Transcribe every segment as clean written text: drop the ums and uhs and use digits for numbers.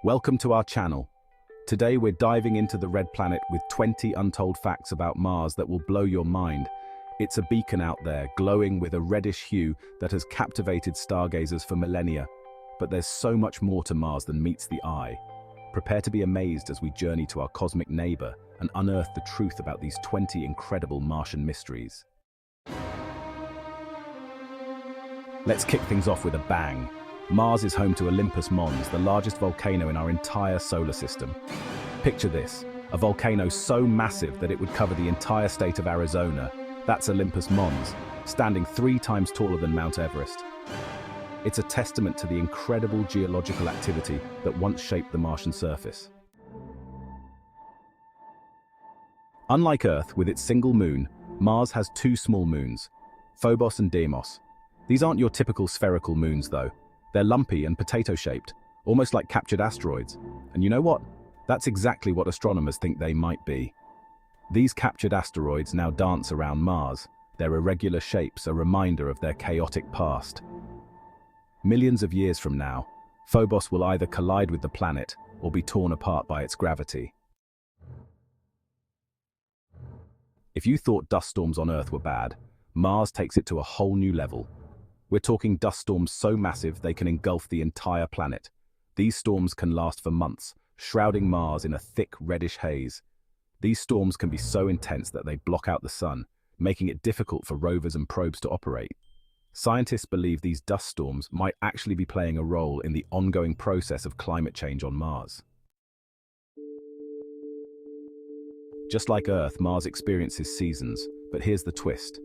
Welcome to our channel. Today we're diving into the red planet with 20 untold facts about Mars that will blow your mind. It's a beacon out there, glowing with a reddish hue that has captivated stargazers for millennia. But there's so much more to Mars than meets the eye. Prepare to be amazed as we journey to our cosmic neighbor and unearth the truth about these 20 incredible Martian mysteries. Let's kick things off with a bang. Mars is home to Olympus Mons, the largest volcano in our entire solar system. Picture this, a volcano so massive that it would cover the entire state of Arizona. That's Olympus Mons, standing 3 times taller than Mount Everest. It's a testament to the incredible geological activity that once shaped the Martian surface. Unlike Earth, with its single moon, Mars has 2 small moons, Phobos and Deimos. These aren't your typical spherical moons, though. They're lumpy and potato-shaped, almost like captured asteroids. And you know what? That's exactly what astronomers think they might be. These captured asteroids now dance around Mars, their irregular shapes a reminder of their chaotic past. Millions of years from now, Phobos will either collide with the planet or be torn apart by its gravity. If you thought dust storms on Earth were bad, Mars takes it to a whole new level. We're talking dust storms so massive they can engulf the entire planet. These storms can last for months, shrouding Mars in a thick reddish haze. These storms can be so intense that they block out the sun, making it difficult for rovers and probes to operate. Scientists believe these dust storms might actually be playing a role in the ongoing process of climate change on Mars. Just like Earth, Mars experiences seasons, but here's the twist.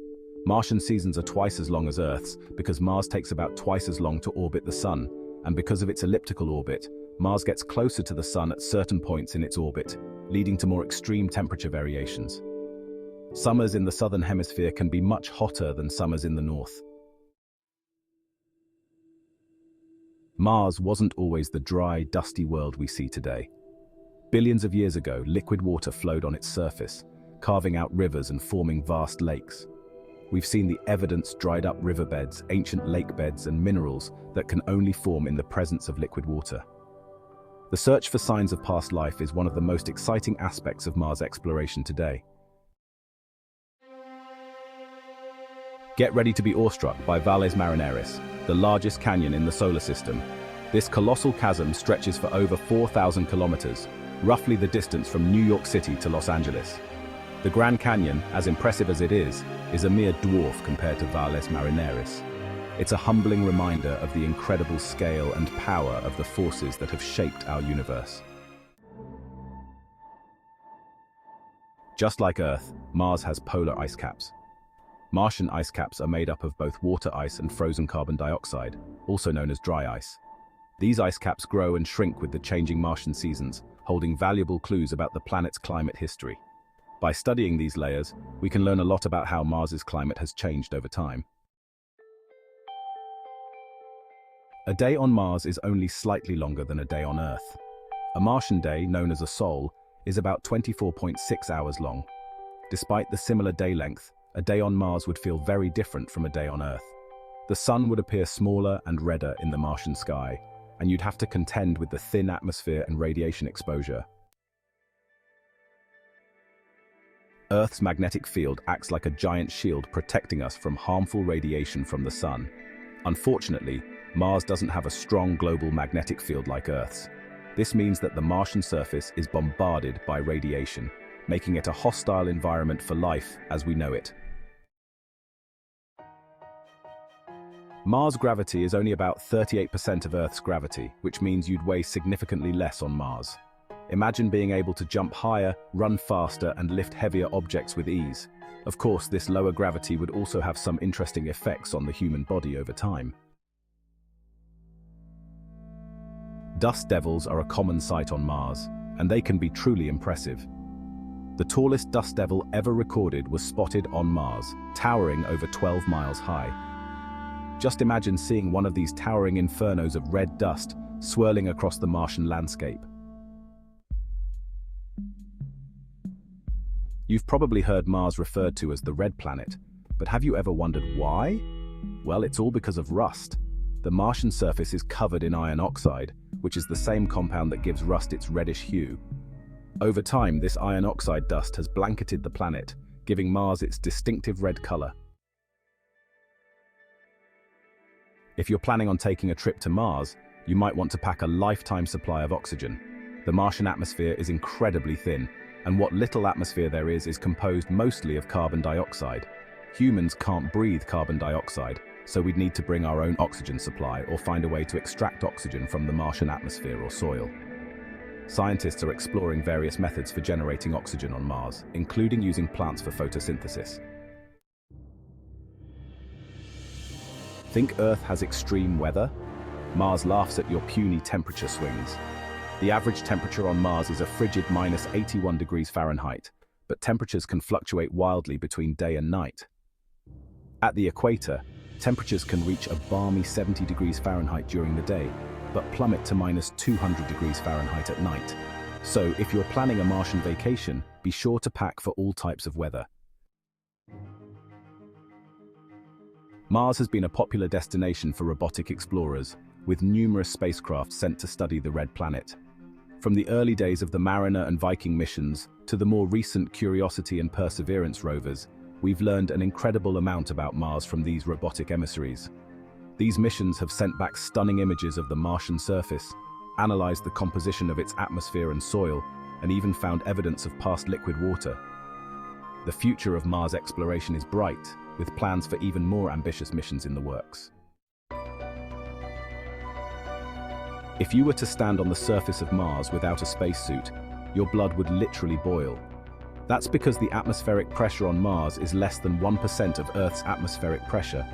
Martian seasons are twice as long as Earth's because Mars takes about twice as long to orbit the Sun, and because of its elliptical orbit, Mars gets closer to the Sun at certain points in its orbit, leading to more extreme temperature variations. Summers in the southern hemisphere can be much hotter than summers in the north. Mars wasn't always the dry, dusty world we see today. Billions of years ago, liquid water flowed on its surface, carving out rivers and forming vast lakes. We've seen the evidence-dried-up riverbeds, ancient lake beds, and minerals that can only form in the presence of liquid water. The search for signs of past life is one of the most exciting aspects of Mars exploration today. Get ready to be awestruck by Valles Marineris, the largest canyon in the solar system. This colossal chasm stretches for over 4,000 kilometers, roughly the distance from New York City to Los Angeles. The Grand Canyon, as impressive as it is a mere dwarf compared to Valles Marineris. It's a humbling reminder of the incredible scale and power of the forces that have shaped our universe. Just like Earth, Mars has polar ice caps. Martian ice caps are made up of both water ice and frozen carbon dioxide, also known as dry ice. These ice caps grow and shrink with the changing Martian seasons, holding valuable clues about the planet's climate history. By studying these layers, we can learn a lot about how Mars's climate has changed over time. A day on Mars is only slightly longer than a day on Earth. A Martian day, known as a sol, is about 24.6 hours long. Despite the similar day length, a day on Mars would feel very different from a day on Earth. The sun would appear smaller and redder in the Martian sky, and you'd have to contend with the thin atmosphere and radiation exposure. Earth's magnetic field acts like a giant shield protecting us from harmful radiation from the sun. Unfortunately, Mars doesn't have a strong global magnetic field like Earth's. This means that the Martian surface is bombarded by radiation, making it a hostile environment for life as we know it. Mars' gravity is only about 38% of Earth's gravity, which means you'd weigh significantly less on Mars. Imagine being able to jump higher, run faster, and lift heavier objects with ease. Of course, this lower gravity would also have some interesting effects on the human body over time. Dust devils are a common sight on Mars, and they can be truly impressive. The tallest dust devil ever recorded was spotted on Mars, towering over 12 miles high. Just imagine seeing one of these towering infernos of red dust swirling across the Martian landscape. You've probably heard Mars referred to as the red planet, but have you ever wondered why? Well, it's all because of rust. the Martian surface is covered in iron oxide, which is the same compound that gives rust its reddish hue. Over time, this iron oxide dust has blanketed the planet, giving Mars its distinctive red color. If you're planning on taking a trip to Mars, you might want to pack a lifetime supply of oxygen. The Martian atmosphere is incredibly thin, and what little atmosphere there is composed mostly of carbon dioxide. Humans can't breathe carbon dioxide, so we'd need to bring our own oxygen supply or find a way to extract oxygen from the Martian atmosphere or soil. Scientists are exploring various methods for generating oxygen on Mars, including using plants for photosynthesis. Think Earth has extreme weather? Mars laughs at your puny temperature swings. The average temperature on Mars is a frigid -81 degrees Fahrenheit, but temperatures can fluctuate wildly between day and night. At the equator, temperatures can reach a balmy 70 degrees Fahrenheit during the day, but plummet to -200 degrees Fahrenheit at night. So if you're planning a Martian vacation, be sure to pack for all types of weather. Mars has been a popular destination for robotic explorers, with numerous spacecraft sent to study the red planet. From the early days of the Mariner and Viking missions to the more recent Curiosity and Perseverance rovers, we've learned an incredible amount about Mars from these robotic emissaries. These missions have sent back stunning images of the Martian surface, analyzed the composition of its atmosphere and soil, and even found evidence of past liquid water. The future of Mars exploration is bright, with plans for even more ambitious missions in the works. If you were to stand on the surface of Mars without a spacesuit, your blood would literally boil. That's because the atmospheric pressure on Mars is less than 1% of Earth's atmospheric pressure.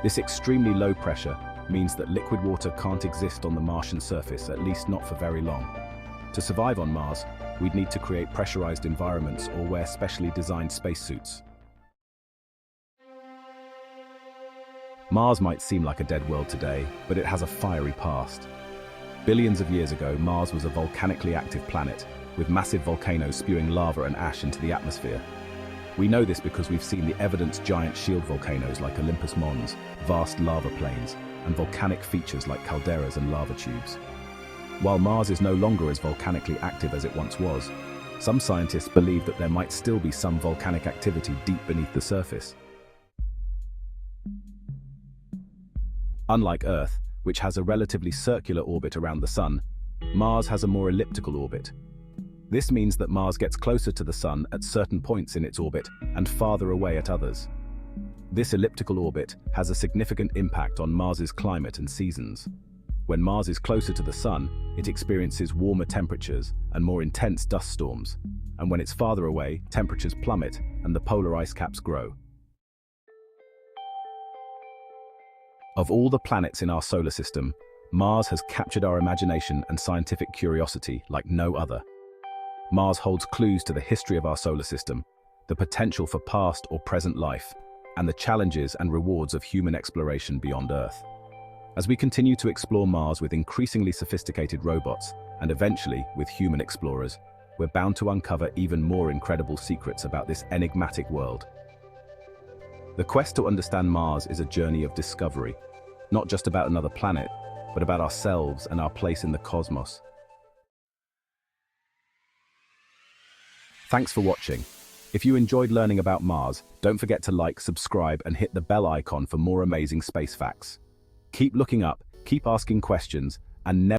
This extremely low pressure means that liquid water can't exist on the Martian surface, at least not for very long. To survive on Mars, we'd need to create pressurized environments or wear specially designed spacesuits. Mars might seem like a dead world today, but it has a fiery past. Billions of years ago, Mars was a volcanically active planet, with massive volcanoes spewing lava and ash into the atmosphere. We know this because we've seen the evidence-giant shield volcanoes like Olympus Mons, vast lava plains, and volcanic features like calderas and lava tubes. While Mars is no longer as volcanically active as it once was, some scientists believe that there might still be some volcanic activity deep beneath the surface. Unlike Earth, which has a relatively circular orbit around the Sun, Mars has a more elliptical orbit. This means that Mars gets closer to the Sun at certain points in its orbit and farther away at others. This elliptical orbit has a significant impact on Mars's climate and seasons. When Mars is closer to the Sun, it experiences warmer temperatures and more intense dust storms, and when it's farther away, temperatures plummet and the polar ice caps grow. Of all the planets in our solar system, Mars has captured our imagination and scientific curiosity like no other. Mars holds clues to the history of our solar system, the potential for past or present life, and the challenges and rewards of human exploration beyond Earth. As we continue to explore Mars with increasingly sophisticated robots, and eventually with human explorers, we're bound to uncover even more incredible secrets about this enigmatic world. The quest to understand Mars is a journey of discovery, not just about another planet, but about ourselves and our place in the cosmos. Thanks for watching. If you enjoyed learning about Mars, don't forget to like, subscribe, and hit the bell icon for more amazing space facts. Keep looking up, keep asking questions, and never